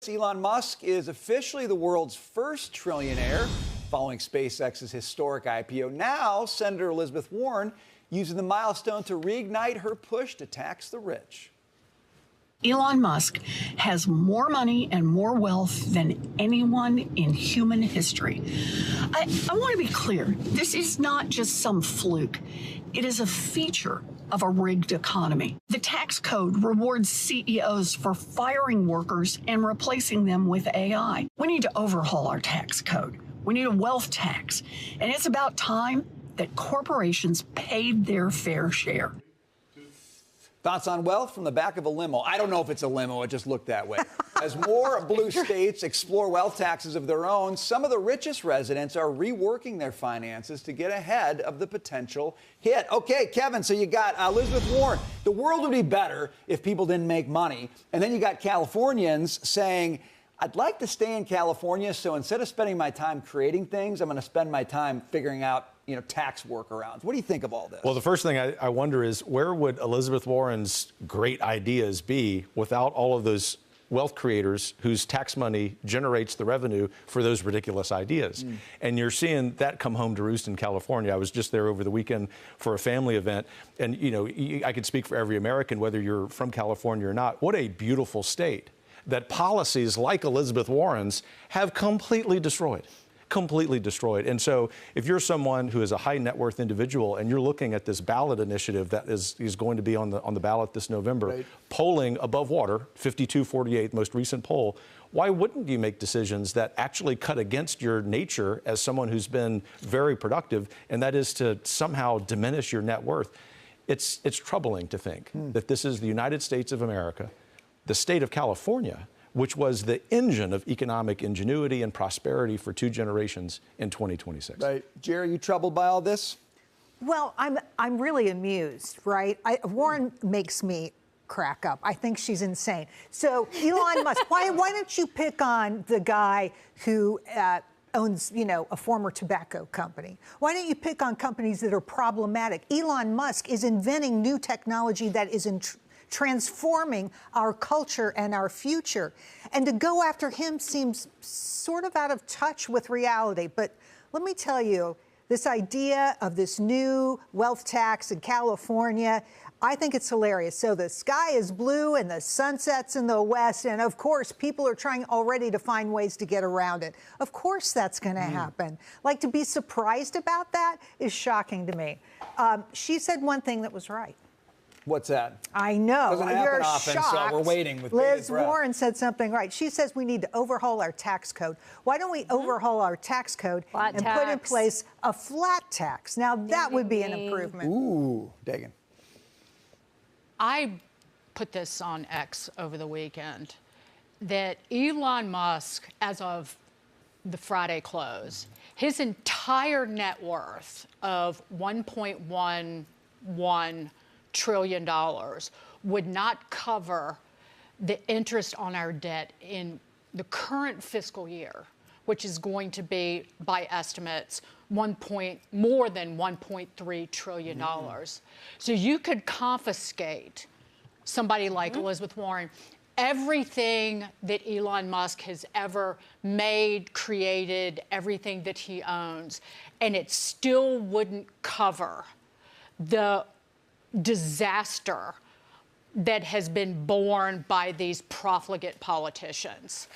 Elon Musk is officially the world's first trillionaire following SpaceX's historic IPO. Now, Senator Elizabeth Warren using the milestone to reignite her push to tax the rich. Elon Musk has more money and more wealth than anyone in human history. I want to be clear. This is not just some fluke. It is a feature of a rigged economy. The tax code rewards CEOs for firing workers and replacing them with AI. We need to overhaul our tax code. We need a wealth tax. And it's about time that corporations paid their fair share. Thoughts on wealth from the back of a limo. I don't know if it's a limo. It just looked that way. As more blue states explore wealth taxes of their own, some of the richest residents are reworking their finances to get ahead of the potential hit. Okay, Kevin, so you got Elizabeth Warren. The world would be better if people didn't make money. And then you got Californians saying, I'd like to stay in California, so instead of spending my time creating things, I'm going to spend my time figuring out, tax workarounds. What do you think of all this? Well, the first thing I wonder is, where would Elizabeth Warren's great ideas be without all of those wealth creators whose tax money generates the revenue for those ridiculous ideas? And you're seeing that come home to roost in California. I was just there over the weekend for a family event, and I could speak for every American, whether you're from California or not. What a beautiful state that policies like Elizabeth Warren's have completely destroyed. And so if you're someone who is a high net worth individual and you're looking at this ballot initiative that is going to be on the ballot this November, right, polling above water, 52-48, most recent poll, why wouldn't you make decisions that actually cut against your nature as someone who's been very productive, and that is to somehow diminish your net worth? It's troubling to think that this is the United States of America, the state of California, which was the engine of economic ingenuity and prosperity for 2 generations in 2026. Right. Jerry, you troubled by all this? Well, I'm really amused, right? Warren makes me crack up. I think she's insane. So Elon Musk, why don't you pick on the guy who owns, a former tobacco company? Why don't you pick on companies that are problematic? Elon Musk is inventing new technology that is transforming our culture and our future. And to go after him seems sort of out of touch with reality. But let me tell you, this idea of this new wealth tax in California, I think it's hilarious. So the sky is blue and the sun sets in the west. And of course, people are trying already to find ways to get around it. Of course, that's going to happen. Like, to be surprised about that is shocking to me. She said one thing that was right. What's that? I know. Doesn't happen You're often, shocked. so we're waiting with Liz bated breath. Warren said something right. She says we need to overhaul our tax code. Why don't we overhaul our tax code and put in place a flat tax? Now, that would be an improvement. Ooh, Dagan. I put this on X over the weekend, that Elon Musk, as of the Friday close, his entire net worth of $1.11 trillion would not cover the interest on our debt in the current fiscal year, which is going to be, by estimates, more than $1.3 trillion. So you could confiscate somebody like Elizabeth Warren everything that Elon Musk has ever made, created, everything that he owns, and it still wouldn't cover the disaster that has been borne by these profligate politicians.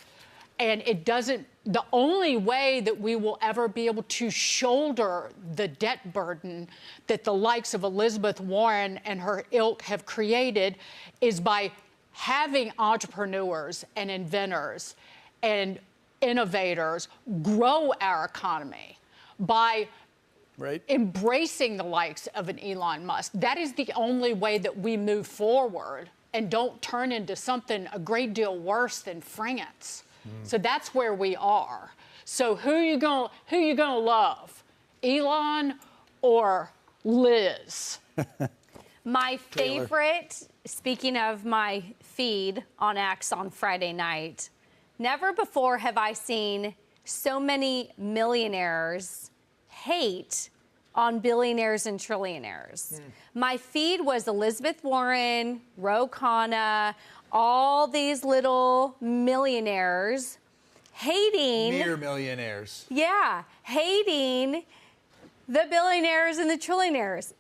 And it doesn't, the only way that we will ever be able to shoulder the debt burden that the likes of Elizabeth Warren and her ilk have created is by having entrepreneurs and inventors and innovators grow our economy, by embracing the likes of an Elon Musk. That is the only way that we move forward and don't turn into something a great deal worse than France. So that's where we are. So who you gonna love, Elon or Liz? My favorite, speaking of my feed on X on Friday night, never before have I seen so many millionaires hate on billionaires and trillionaires. My feed was Elizabeth Warren, Ro Khanna, all these little millionaires hating. Mere millionaires. Yeah, hating the billionaires and the trillionaires.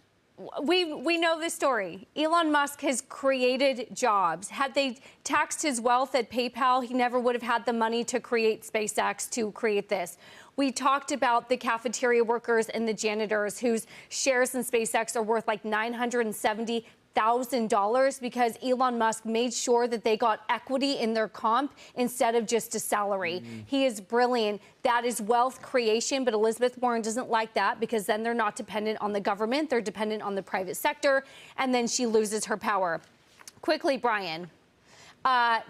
We know this story. Elon Musk has created jobs. Had they taxed his wealth at PayPal, he never would have had the money to create SpaceX, to create this. We talked about the cafeteria workers and the janitors whose shares in SpaceX are worth like $970,000 because Elon Musk made sure that they got equity in their comp instead of just a salary. He is brilliant. That is wealth creation, but Elizabeth Warren doesn't like that because then they're not dependent on the government. They're dependent on the private sector, and then she loses her power. Quickly, Brian.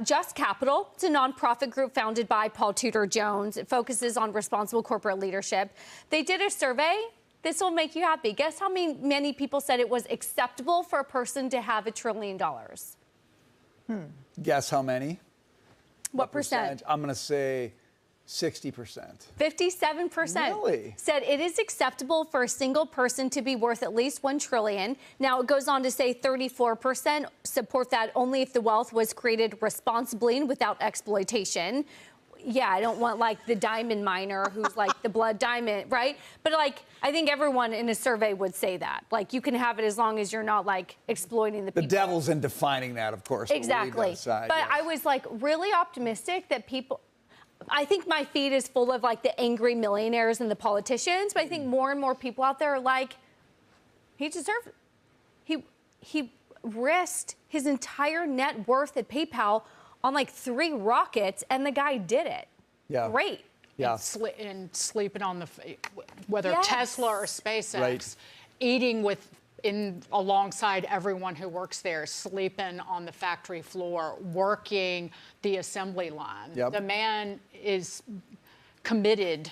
Just Capital, it's a nonprofit group founded by Paul Tudor Jones. It focuses on responsible corporate leadership. They did a survey. This will make you happy. Guess how many people said it was acceptable for a person to have $1 trillion? Guess how many? What percent? I'm going to say 60%. 57% Really? said it is acceptable for a single person to be worth at least $1 trillion. Now, it goes on to say 34% support that only if the wealth was created responsibly and without exploitation. Yeah, I don't want like the diamond miner who's like the blood diamond, right? But like, I think everyone in a survey would say that. Like, you can have it as long as you're not like exploiting the people. The devil's in defining that, of course. Exactly. But yes. I was like really optimistic that people. I think my feed is full of like the angry millionaires and the politicians, but I think more and more people out there are like, he deserved it. He risked his entire net worth at PayPal on like 3 rockets, and the guy did it. Yeah. Great. Yeah. And sleeping on whether Yes. Tesla or SpaceX, Right. eating alongside everyone who works there, sleeping on the factory floor, working the assembly line. Yep. The man is committed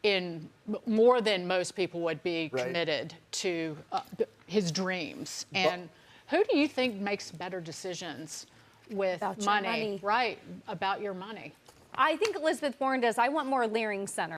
in more than most people would be Right. committed to his dreams. And who do you think makes better decisions with About your money? money. Right, about your money. I think Elizabeth Warren does. I want more Leering Center.